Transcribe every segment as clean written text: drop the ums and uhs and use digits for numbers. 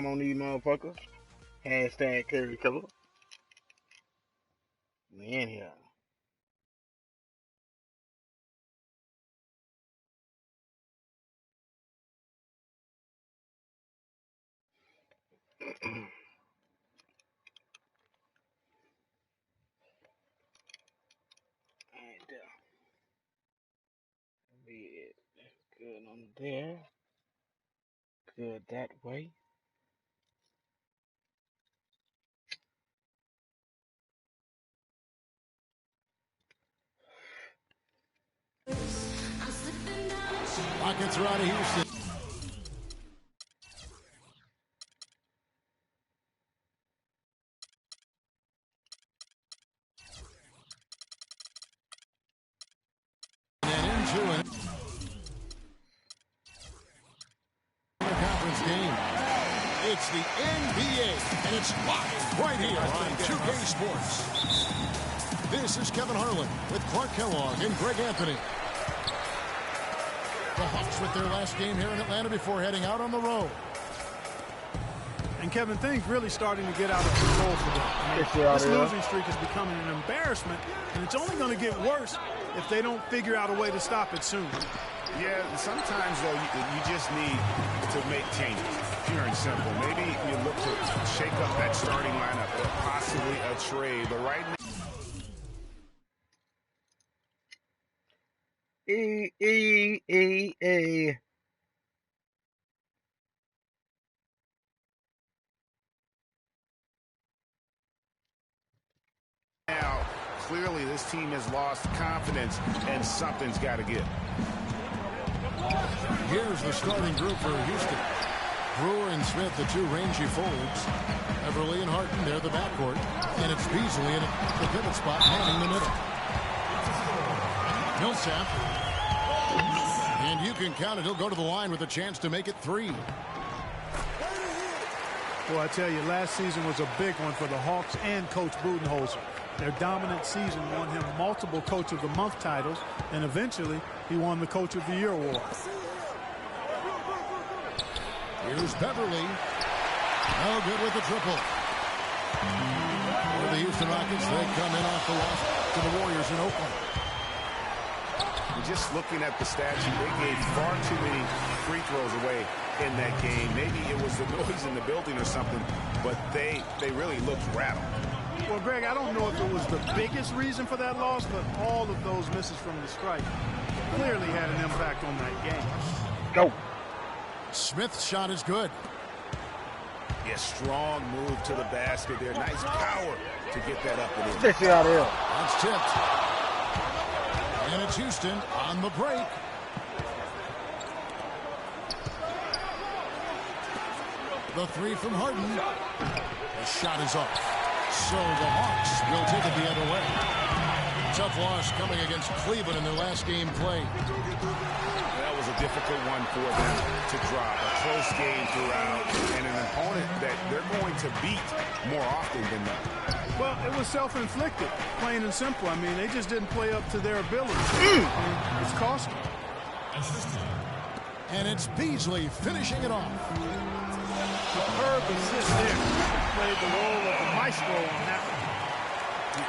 time on these motherfuckers. Hashtag Curry Killer. We in here. Good on there. Good that way. Rockets are out of Houston. And into it. Conference game. It's the NBA, and it's live right here on 2K Sports. This is Kevin Harlan with Clark Kellogg and Greg Anthony. The Hawks with their last game here in Atlanta before heading out on the road. And Kevin, things really starting to get out of control for them. I mean, this losing streak is becoming an embarrassment, and it's only going to get worse if they don't figure out a way to stop it soon. Yeah, sometimes, though, you just need to make changes, pure and simple. Maybe you look to shake up that starting lineup or possibly a trade, but right now, now, clearly this team has lost confidence, and something's got to give. Here's the starting group for Houston. Brewer and Smith, the two rangy forwards. Everly and Harden, they're the backcourt. And it's Beasley in the pivot spot, manning the middle. Millsap. And you can count it. He'll go to the line with a chance to make it 3. Well, I tell you, last season was a big one for the Hawks and Coach Budenholzer. Their dominant season won him multiple Coach of the Month titles, and eventually he won the Coach of the Year award. Here's Beverly. No good with the triple. For the Houston Rockets, they come in off the loss to the Warriors in Oakland. Just looking at the stats, they gave far too many free throws away in that game. Maybe it was the noise in the building or something, but they really looked rattled. Well, Greg, I don't know if it was the biggest reason for that loss, but all of those misses from the stripe clearly had an impact on that game. Go. Smith's shot is good. Yeah, strong move to the basket there. Nice power to get that up and in. Take it out of here. That's tipped. And it's Houston on the break. The 3 from Harden. The shot is off. So the Hawks will take it the other way. Tough loss coming against Cleveland in their last game play. That was a difficult one for them to drop. A close game throughout, and an opponent that they're going to beat more often than not. Well, it was self-inflicted, plain and simple. I mean, they just didn't play up to their ability. It's costly. And it's Beasley finishing it off. Superb assist there. Played the role of the maestro on that one.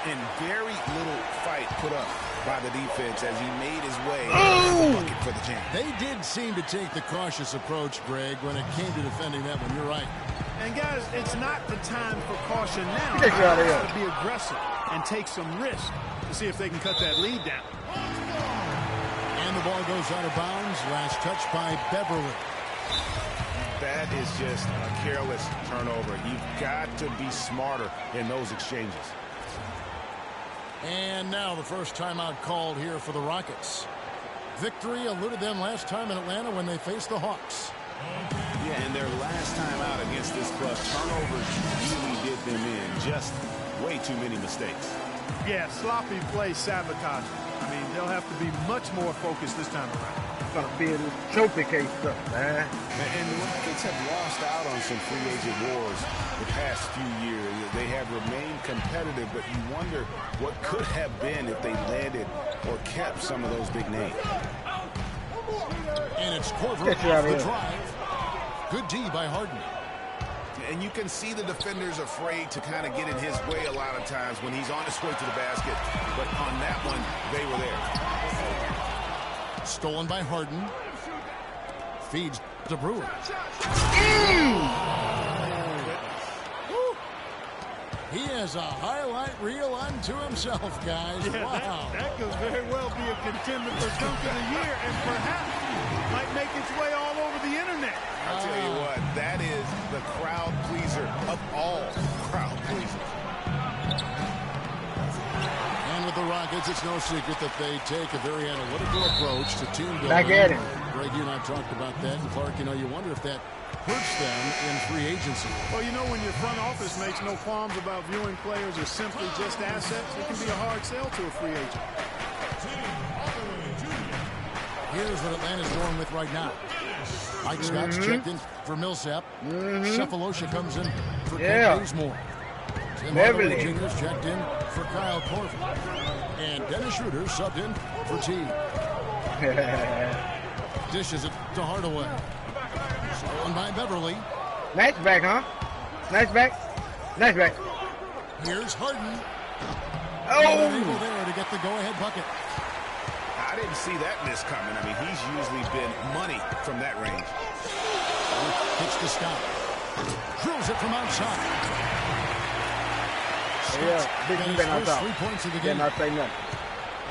And very little fight put up by the defense as he made his way to the bucket for the jam. They did seem to take the cautious approach, Greg, when it came to defending that one. You're right. And, guys, it's not the time for caution now. Get you out of here. To be aggressive and take some risk to see if they can cut that lead down. And the ball goes out of bounds. Last touch by Beverly. That is just a careless turnover. You've got to be smarter in those exchanges. And now the first timeout called here for the Rockets. Victory eluded them last time in Atlanta when they faced the Hawks. Yeah, and their last time out against this club, turnovers really did them in. Just way too many mistakes. Yeah, sloppy play sabotage. I mean, they'll have to be much more focused this time around. Gonna be in this trophy case stuff, man. And the Rockets have lost out on some free agent wars the past few years. They have remained competitive, but you wonder what could have been if they landed or kept some of those big names. And it's Korver off the drive. Good D by Harden. And you can see the defenders afraid to kind of get in his way a lot of times when he's on his way to the basket. But on that one, they were there. Stolen by Harden. Feeds to Brewer. He has a highlight reel unto himself, guys. Yeah, wow. That could very well be a contender for Dunk of the Year and perhaps might make its way all over the internet. I'll tell you what, that is the crowd pleaser of all crowd pleasers. And with the Rockets, it's no secret that they take a very analytical approach to team building. Back at him. Greg, you and I talked about that. And Clark, you wonder if that hurts them in free agency. Well, when your front office makes no qualms about viewing players as simply just assets, it can be a hard sell to a free agent. Here's what Atlanta's going with right now. Mike Scott's checked in for Millsap. Cephalosha comes in for Kent Bazemore. Tim Hardaway Jr. checked in for Kyle Korver. And Dennis Schroeder subbed in for T. Dishes it to Hardaway. Stolen by Beverly. Nice back, huh? Nice back. Nice back. Here's Harden. Oh! Able there to get the go-ahead bucket. I didn't see that miss coming. I mean, he's usually been money from that range. Pitch to Scott. Drills it from outside. Yeah, big man outside. 3 points of the Did game. not say nothing.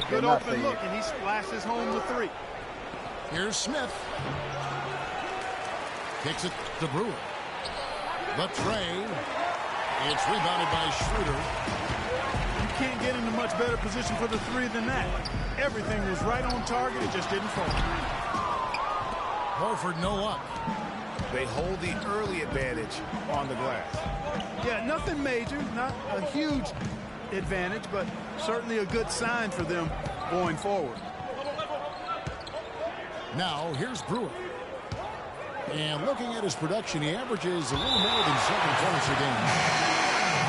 A good open look, and he splashes home the three. Here's Smith. Kicks it to Brewer. The tray. It's rebounded by Schroeder. You can't get into much better position for the three than that. Everything was right on target. It just didn't fall. Horford no luck. They hold the early advantage on the glass. Yeah, nothing major, not a huge advantage, but certainly a good sign for them going forward. Now, here's Brewer. And looking at his production, he averages a little more than 7 points a game.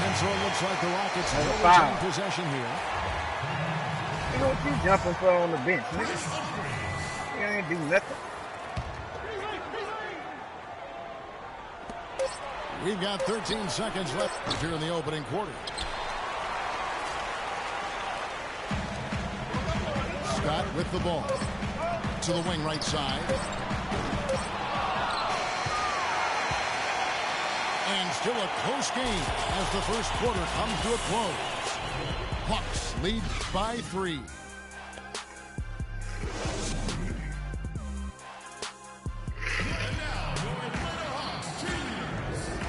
And so it looks like the Rockets will retain possession here. You know what you jumping for on the bench, nigga? You ain't do nothing. We've got 13 seconds left here in the opening quarter. Scott with the ball. To the wing right side. And still a close game as the first quarter comes to a close. Hawks lead by 3.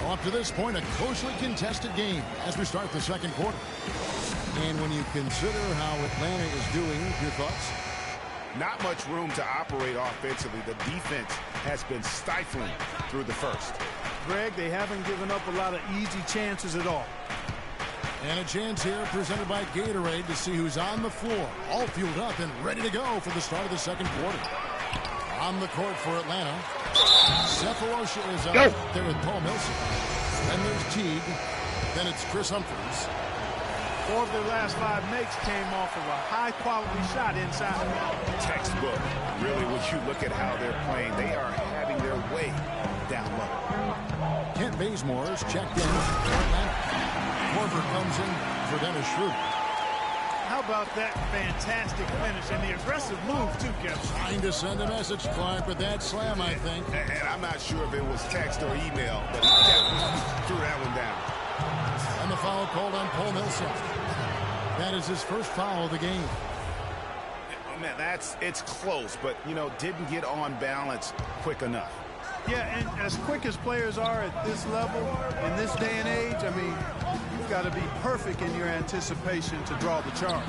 Up to this point, a closely contested game as we start the second quarter. And when you consider how Atlanta is doing, your thoughts? Not much room to operate offensively. The defense has been stifling through the first. Greg, they haven't given up a lot of easy chances at all. And a chance here presented by Gatorade to see who's on the floor, all fueled up and ready to go for the start of the second quarter. On the court for Atlanta, Cephalosha is out there with Paul Millsap. Then there's Teague. Then it's Chris Humphries. 4 of their last 5 makes came off of a high-quality shot inside. Textbook. Really, when you look at how they're playing, they are having their way down low. Kent Bazemore is checked in for Atlanta. Korver comes in for Dennis Schroeder. How about that fantastic finish and the aggressive move, too, Kevin? Trying to send a message, Clark, with that slam, I think. And I'm not sure if it was text or email, but he definitely threw that one down. And the foul called on Paul Millsap. That is his first foul of the game. Man, it's close, but, didn't get on balance quick enough. Yeah, and as quick as players are at this level, in this day and age, I mean, you've got to be perfect in your anticipation to draw the charge.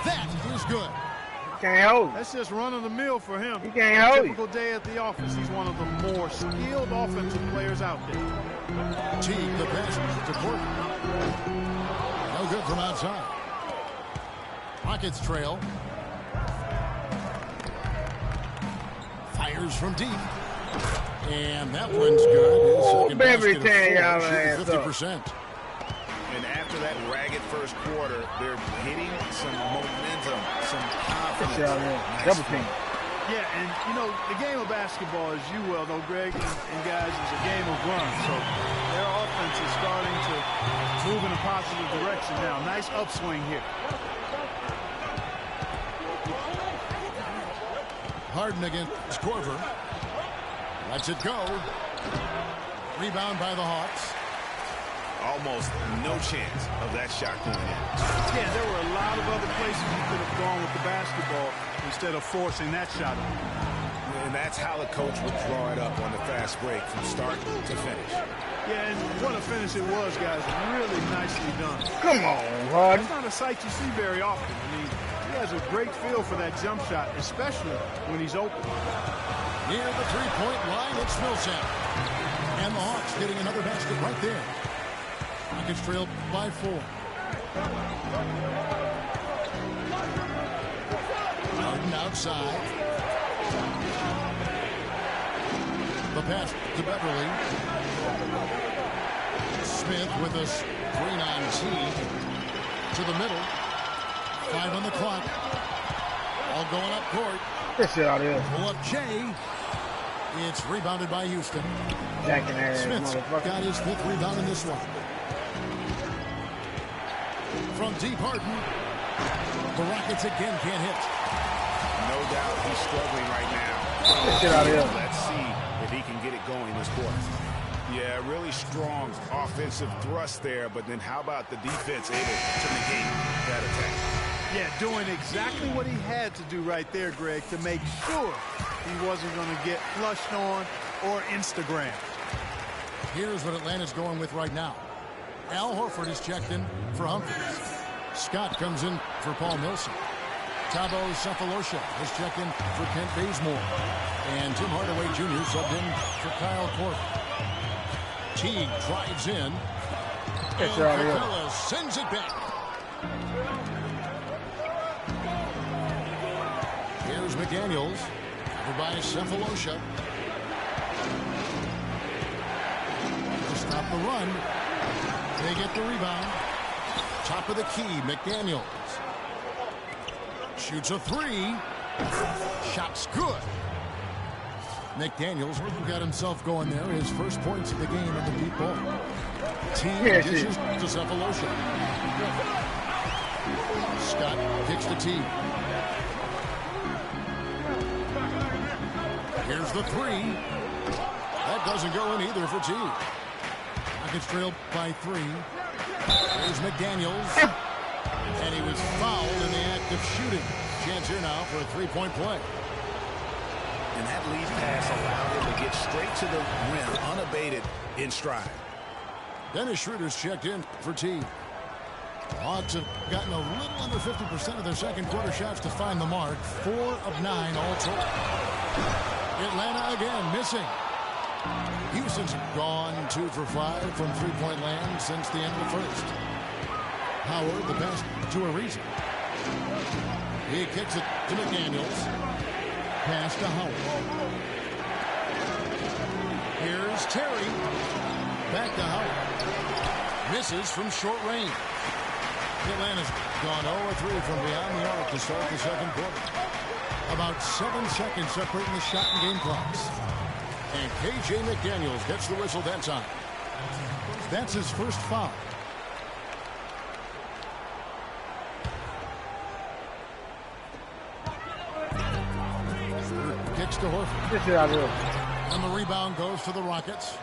That is good. Can't hold. That's just run-of-the-mill for him. He can't hold you. Typical day at the office. He's one of the more skilled offensive players out there. Teague, the pass to Portland. No good from outside. Rockets trail. Fires from deep. And that one's good. His second basket of 4, 50%. And after that ragged first quarter, they're hitting some momentum, some confidence. Double team. Yeah, and, you know, the game of basketball, as you well know, Greg, and guys, is a game of runs. So their offense is starting to move in a positive direction now. Nice upswing here. Harden against Korver. Lets it go. Rebound by the Hawks. Almost no chance of that shot going in. Yeah, there were a lot of other places you could have gone with the basketball instead of forcing that shot. And that's how the coach would draw it up on the fast break from start to finish. Yeah, and what a finish it was, guys. Really nicely done. Come on, Harden. It's not a sight you see very often. I mean, he has a great feel for that jump shot, especially when he's open. Near the three-point line, it's Millsap. And the Hawks getting another basket right there. Rockets trailed by 4. Harden outside. The pass to Beverly. Smith with a screen on T. To the middle. 5 on the clock. All going up court. Get shit out of here. Pull up Jay. It's rebounded by Houston. Jacking ass, Smith's motherfucker. got his 5th rebound in this one. From deep, Harden. The Rockets again can't hit. No doubt he's struggling right now. Get shit out of here. Let's see if he can get it going this quarter. Yeah, really strong offensive thrust there, but then how about the defense able to negate that attack? Yeah, doing exactly what he had to do right there, Greg, to make sure he wasn't going to get flushed on or Instagram. Here's what Atlanta's going with right now. Al Horford is checked in for Humphries. Scott comes in for Paul Millsap. Thabo Cephalosha is checked in for Kent Bazemore. And Tim Hardaway Jr. subbed in for Kyle Korver. Teague drives in. And Capella sends it back. Here's McDaniels. Covered by Cephalosha. To stop the run. They get the rebound. Top of the key, McDaniels. Shoots a 3. Shot's good. McDaniels got himself going there. His first points of the game in the deep ball. Team dishes to Cephalosha. Scott kicks the tee. Here's the 3. That doesn't go in either for Teague. Rockets trailed by 3. Here's McDaniels. And he was fouled in the act of shooting. Chance here now for a 3-point play. And that lead pass allowed him to get straight to the rim, unabated in stride. Dennis Schroeder's checked in for T. The Hawks have gotten a little under 50% of their second quarter shots to find the mark. 4 of 9 all told. Atlanta again missing. Houston's gone 2 for 5 from three-point land since the end of the first. Howard, the pass to Ariza. He kicks it to McDaniels. Pass to Howard. Here's Terry. Back to Howard. Misses from short range. Atlanta's gone 0-3 from beyond the arc to start the second quarter. About 7 seconds separating the shot and game clocks. And K.J. McDaniels gets the whistle that time. That's his first foul. Kicks to Horford. Get shit out of here. And the rebound goes to the Rockets.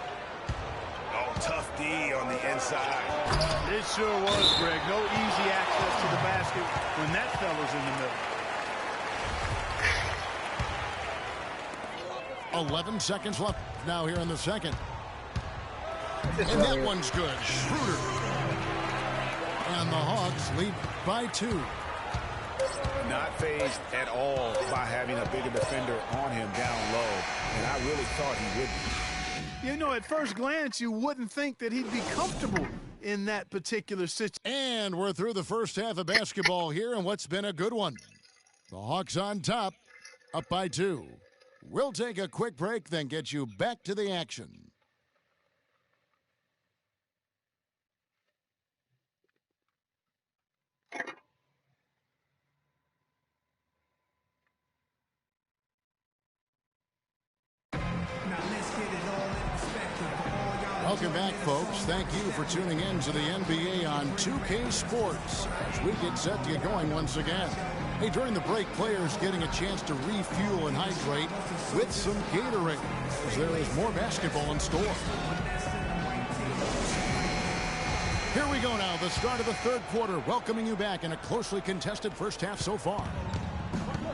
Oh, tough D on the inside. It sure was, Greg. No easy access to the basket when that fella's in the middle. 11 seconds left now here in the second. And that one's good. Schroeder. And the Hawks lead by 2. Not fazed at all by having a bigger defender on him down low. And I really thought he would be. You know, at first glance, you wouldn't think that he'd be comfortable in that particular situation. And we're through the first half of basketball here in what's been a good one. The Hawks on top, up by 2. We'll take a quick break, then get you back to the action. welcome back, folks. Thank you for tuning in to the NBA on 2K Sports as we get set to get going once again. Hey, during the break, players getting a chance to refuel and hydrate with some Gatorade as there is more basketball in store. Here we go now, the start of the third quarter, welcoming you back in a closely contested first half so far.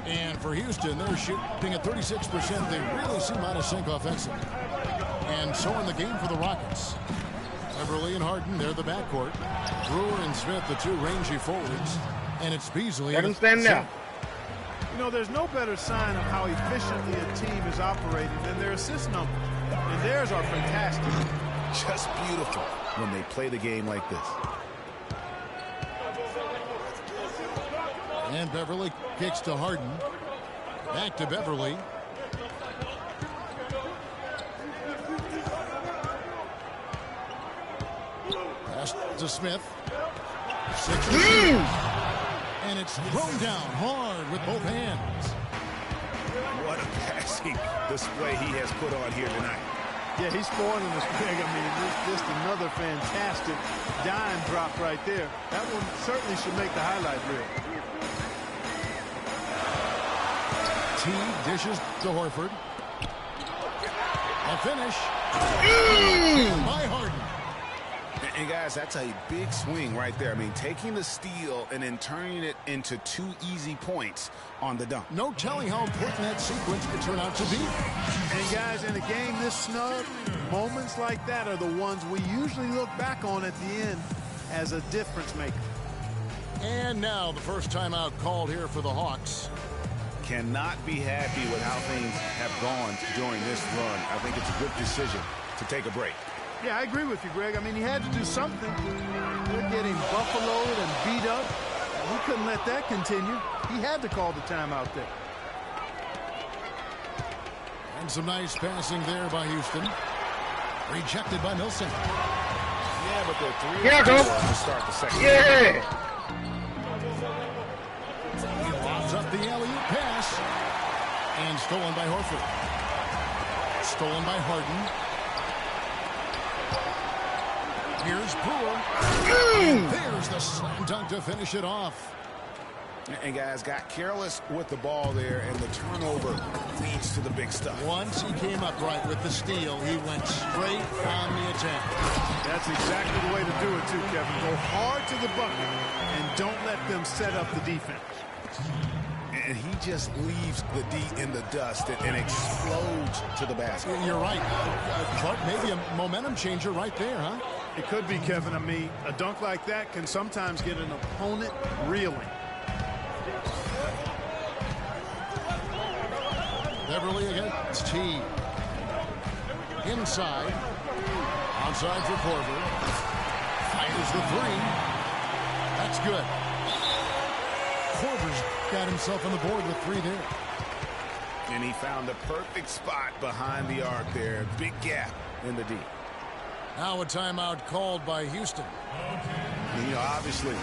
And for Houston, they're shooting at 36%. They really seem out of sync offensively. And so in the game for the Rockets. Beverly and Harden, they're the backcourt. Brewer and Smith, the two rangy forwards. And it's Beasley. Let him stand now. You know, there's no better sign of how efficiently a team is operating than their assist numbers. And theirs are fantastic. Just beautiful when they play the game like this. And Beverly kicks to Harden. Back to Beverly. Pass to Smith. 6 and it's thrown down hard with both hands. What a passing display he has put on here tonight. Yeah, he's spoiling us, Greg. I mean, just another fantastic dime drop right there. That one certainly should make the highlight reel. T dishes to Horford. A finish. By Harden. And guys, that's a big swing right there. I mean, taking the steal and then turning it into 2 easy points on the dunk. No telling how important that sequence could turn out to be. And guys, in a game this snug, moments like that are the ones we usually look back on at the end as a difference maker. And now the first timeout called here for the Hawks. Cannot be happy with how things have gone during this run. I think it's a good decision to take a break. Yeah, I agree with you, Greg. I mean, he had to do something. They're getting buffaloed and beat up. He couldn't let that continue. He had to call the timeout there. And some nice passing there by Houston. Rejected by Milson. Yeah, but they're 3 Yeah, go. to start the second. Yeah. He lobs up the alley-oop pass. And stolen by Horford. Stolen by Harden. Here's Brewer. There's the slam dunk to finish it off. And guys, got careless with the ball there, and the turnover leads to the big stuff. Once he came up right with the steal, he went straight on the attack. That's exactly the way to do it, too, Kevin. Go hard to the bucket and don't let them set up the defense. And he just leaves the D in the dust and explodes to the basket. You're right. Clark, maybe a momentum changer right there, huh? It could be, Kevin. I mean, a dunk like that can sometimes get an opponent reeling. Beverly against T. Inside. Outside for Corver. Fires the three. That's good. Corver's got himself on the board with 3 there. And he found the perfect spot behind the arc there. Big gap in the D. Now a timeout called by Houston. You know, obviously,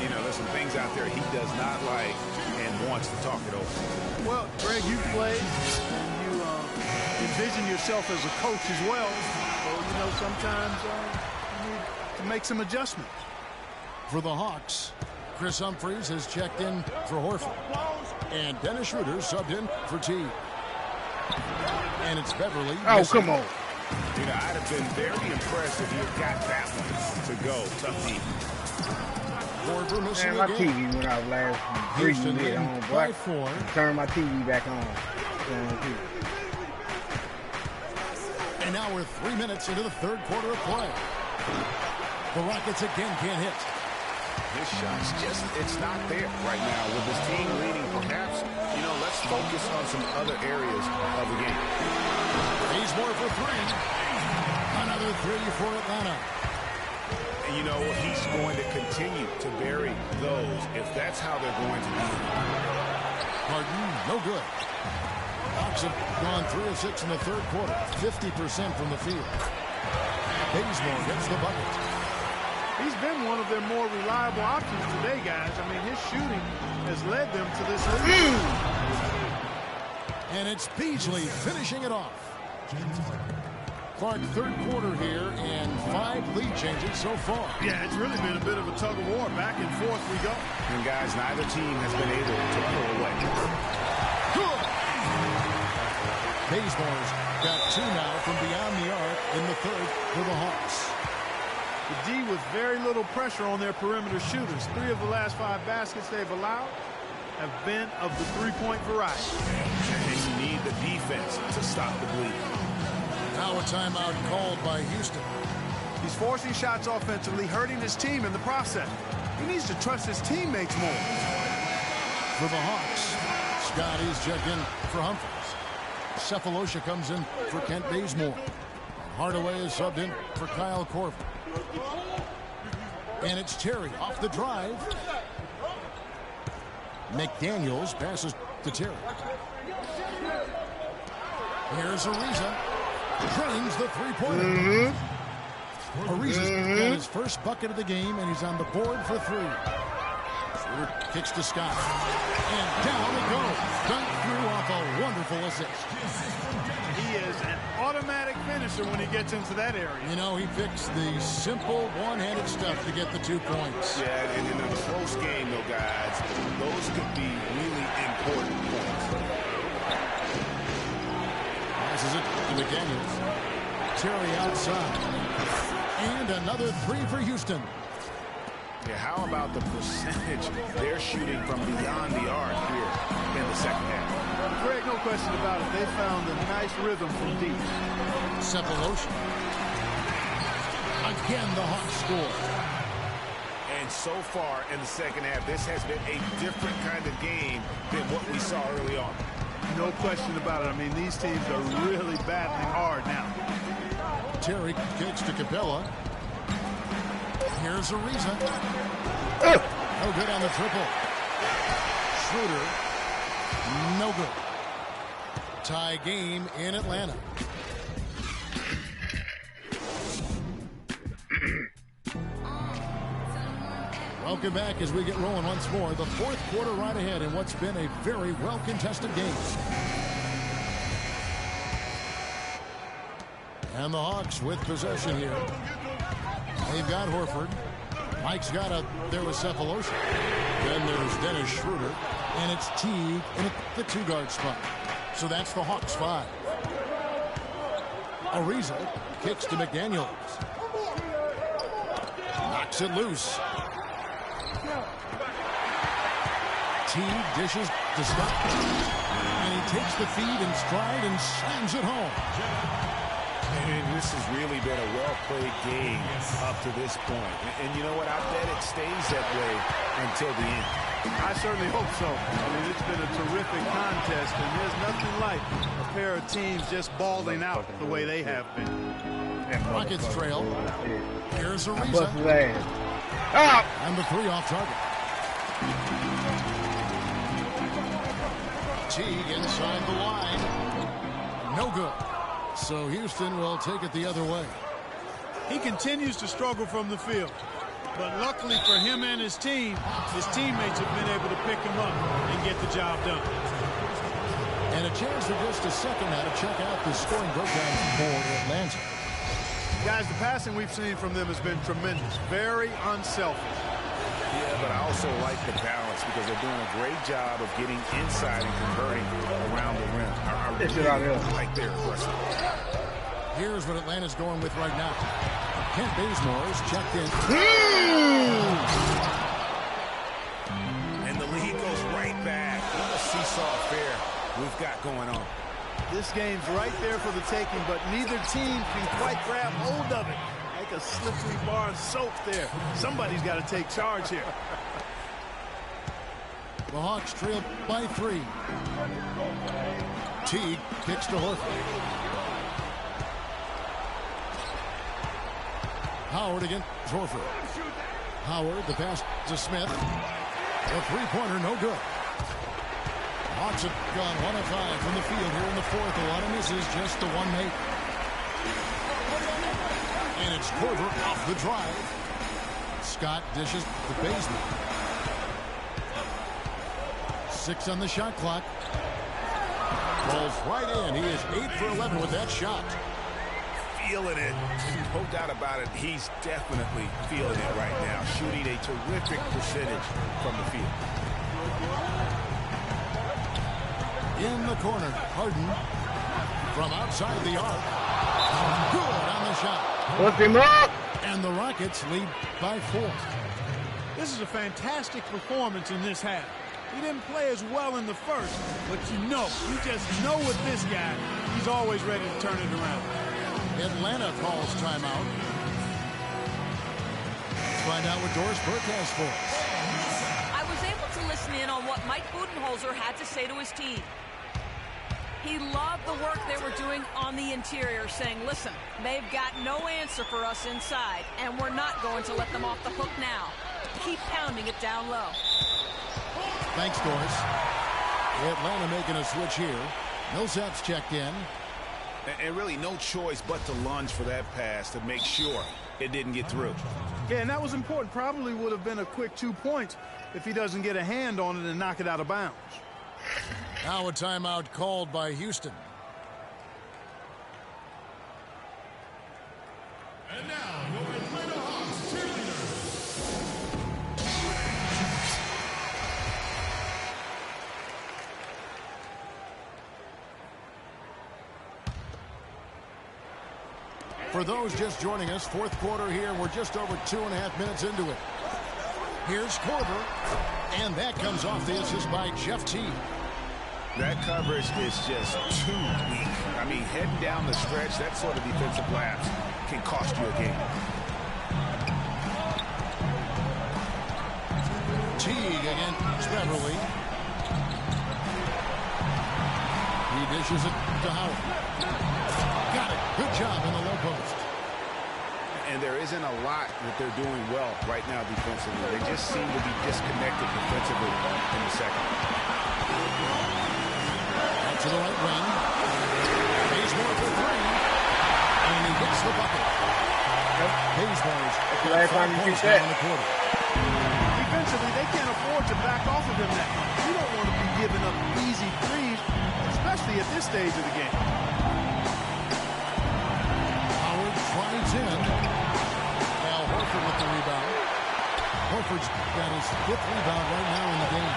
you know, there's some things out there he does not like and wants to talk it over. Well, Greg, you played and you envision yourself as a coach as well. So, you know, sometimes you need to make some adjustments. For the Hawks, Chris Humphries has checked in for Horford. And Dennis Schroeder subbed in for T. And it's Beverly. Oh, come on. You know, I'd have been very impressed if he had got that one to go. Tough D. Corver missing Man, my again. TV went out last 3 Houston minutes in on by black. 4. Turn my TV back on. And now we're 3 minutes into the third quarter of play. The Rockets again can't hit. This shot's just, it's not there right now with this team leading. Perhaps, you know, let's focus on some other areas of the game. He's more for 3. Another 3 for Atlanta. And you know, he's going to continue to bury those if that's how they're going to do it. Harden, no good. Hawks have gone 3 of 6 in the third quarter. 50% from the field. Bazemore gets the bucket. He's been one of their more reliable options today, guys. I mean, his shooting has led them to this lead. And it's Beasley finishing it off. Clark, third quarter here and 5 lead changes so far. Yeah, it's really been a bit of a tug of war. Back and forth we go. And guys, neither team has been able to pull away. Good. Bazemore's got 2 now from beyond the arc in the third for the Hawks. The D with very little pressure on their perimeter shooters. 3 of the last 5 baskets they've allowed have been of the three-point variety. And you need the defense to stop the bleed. Now a timeout called by Houston. He's forcing shots offensively, hurting his team in the process. He needs to trust his teammates more. For the Hawks, Scott is checked in for Humphries. Cephalosha comes in for Kent Bazemore. Hardaway is subbed in for Kyle Korver. And it's Terry off the drive. McDaniels passes to Terry. Here's Ariza. Drains the three-pointer. Ariza's got his first bucket of the game, and he's on the board for 3. Schroeder kicks to Scott. And down it goes. Dunked through off a wonderful assist. He is an automatic finisher when he gets into that area. You know, he picks the simple one-handed stuff to get the 2 points. Yeah, and in a close game, though, guys, those could be really important points. Passes it to McDaniels. Terry outside. And another 3 for Houston. Yeah, how about the percentage they're shooting from beyond the arc here in the second half? Greg, no question about it. They found a nice rhythm from deep. Cephalosha. Again, the Hawks score. And so far in the second half, this has been a different kind of game than what we saw early on. No question about it. I mean, these teams are really battling hard now. Terry kicks to Capella. Here's Ariza. No good on the triple. Schroeder. No good. Tie game in Atlanta. Welcome back as we get rolling once more. The fourth quarter right ahead in what's been a very well-contested game. And the Hawks with possession here. They've got Horford. Mike's got a, there was Cephalosha. Then there's Dennis Schroeder. And it's Teague in the 2-guard spot. So that's the Hawks 5. Ariza kicks to McDaniels. Knocks it loose. Teague dishes to Scott. And he takes the feed in stride and slams it home. And this has really been a well-played game up to this point. And you know what? I bet it stays that way until the end. I certainly hope so. I mean, it's been a terrific contest, and there's nothing like a pair of teams just balling out the way they have been. Rockets trail. Here's Ariza. And the 3 off target. Teague inside the line. No good. So Houston will take it the other way. He continues to struggle from the field. But luckily for him and his team, his teammates have been able to pick him up and get the job done. And a chance for just a second now to check out the scoring breakdown for Atlanta. Guys, the passing we've seen from them has been tremendous. Very unselfish. Yeah, but I also like the balance because they're doing a great job of getting inside and converting around the rim. I really like their aggressive. Here's what Atlanta's going with right now. Kent Bazemore is checked in. And the lead goes right back. What a seesaw affair we've got going on. This game's right there for the taking, but neither team can quite grab hold of it. Like a slippery bar of soap there. Somebody's got to take charge here. The Hawks trail by 3. Teague kicks to Horford. Howard against Horford. Howard, the pass to Smith. A 3-pointer, no good. Hawks have gone 1 of 5 from the field here in the fourth. A lot of misses, just the 1 make. And it's Korver off the drive. Scott dishes the basement. 6 on the shot clock. Falls right in. He is 8 for 11 with that shot. feeling it. No doubt about it, he's definitely feeling it right now, shooting a terrific percentage from the field. In the corner, Harden from outside the arc. Good on the shot. Lift him up. And the Rockets lead by 4. This is a fantastic performance in this half. He didn't play as well in the first, but you just know with this guy, he's always ready to turn it around. Atlanta calls timeout. Let's find out what Doris Burke has for us. I was able to listen in on what Mike Budenholzer had to say to his team. He loved the work they were doing on the interior, saying, listen, they've got no answer for us inside, and we're not going to let them off the hook now. Keep pounding it down low. Thanks, Doris. Atlanta making a switch here. Millsap's checked in. And really no choice but to lunge for that pass to make sure it didn't get through. Yeah, and that was important. Probably would have been a quick 2 points if he doesn't get a hand on it and knock it out of bounds. Now a timeout called by Houston. And now, your Atlanta Hawks cheerleaders. For those just joining us, fourth quarter here. We're just over 2.5 minutes into it. Here's Korver, and that comes off the assist by Jeff T. That coverage is just too weak. I mean, heading down the stretch, that sort of defensive lapse can cost you a game. Teague against Beverly. He dishes it to Howard. Got it. Good job in the low post. And there isn't a lot that they're doing well right now defensively. They just seem to be disconnected defensively in the second. Out to the right wing. Bazemore for 3. And he gets the bucket. Bazemore's Last time you shoot that. in the quarter. Defensively, they can't afford to back off of him that much. You don't want to be giving up easy threes, especially at this stage of the game. Howard tries in. Al Horford with the rebound. Horford's got his 5th rebound right now in the game.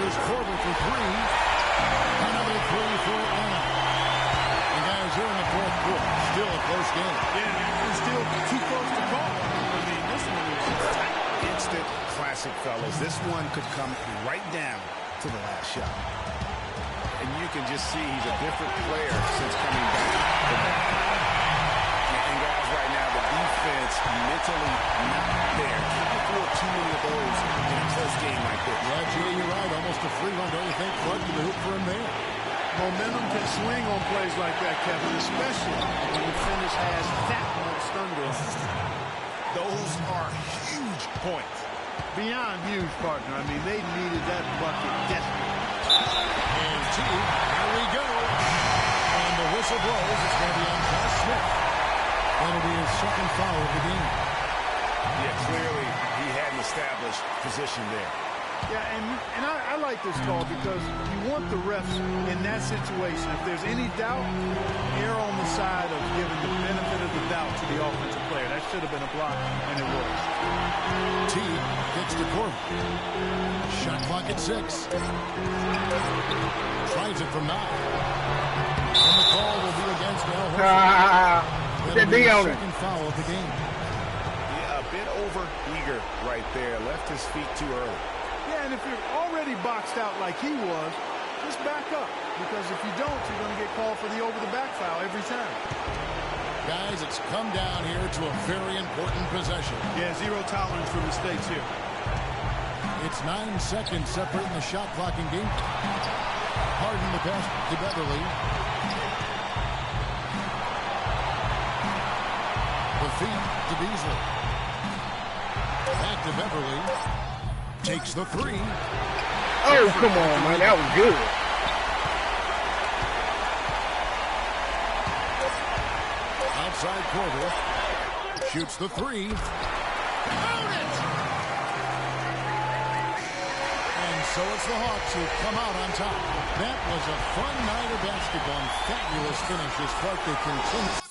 Here's Korver for 3. Another 3 for Atlanta. And guys, here in the fourth quarter, still a close game. Yeah, it's still too close to call. I mean, this one is tight. Instant classic, fellas. This one could come right down to the last shot. And you can just see he's a different player since coming back from that. And guys, right now, the defense mentally not there. Can't afford too many of those in a close game like this. Yeah, Jay, you're right. Almost a free run. Don't you think? Flood to the hoop for him there. Momentum can swing on plays like that, Kevin, especially when the finish has that much thunder on it. Those are huge points. Beyond huge, partner. I mean, they needed that bucket desperately. And two, here we go. And the whistle blows. It's going to be on Josh Smith. That'll be his second foul of the game. Yeah, clearly he had an established position there. Yeah, and I like this call because you want the refs in that situation. If there's any doubt, err on the side of giving the benefit of the doubt to the offensive player. That should have been a block, and it was. T gets the court. Shot clock at 6. Tries it from 9. And the call will be against Al Horford. That'll be his second foul of the game. Yeah, a bit over eager right there. Left his feet too early. Yeah, and if you're already boxed out like he was, just back up. Because if you don't, you're going to get called for the over-the-back foul every time. Guys, it's come down here to a very important possession. Yeah, zero tolerance for mistakes here. It's 9 seconds separating the shot clock in game. Harden the pass to Beverly. The feed to Beasley. Back to Beverly. Takes the 3. Oh, come on, man. That was good. Outside Korver. Shoots the 3. And so it's the Hawks who come out on top. That was a fun night of basketball and fabulous finish as Clark they continue.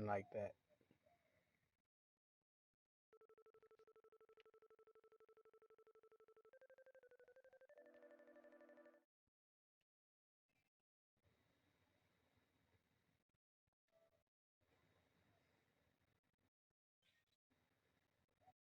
like that.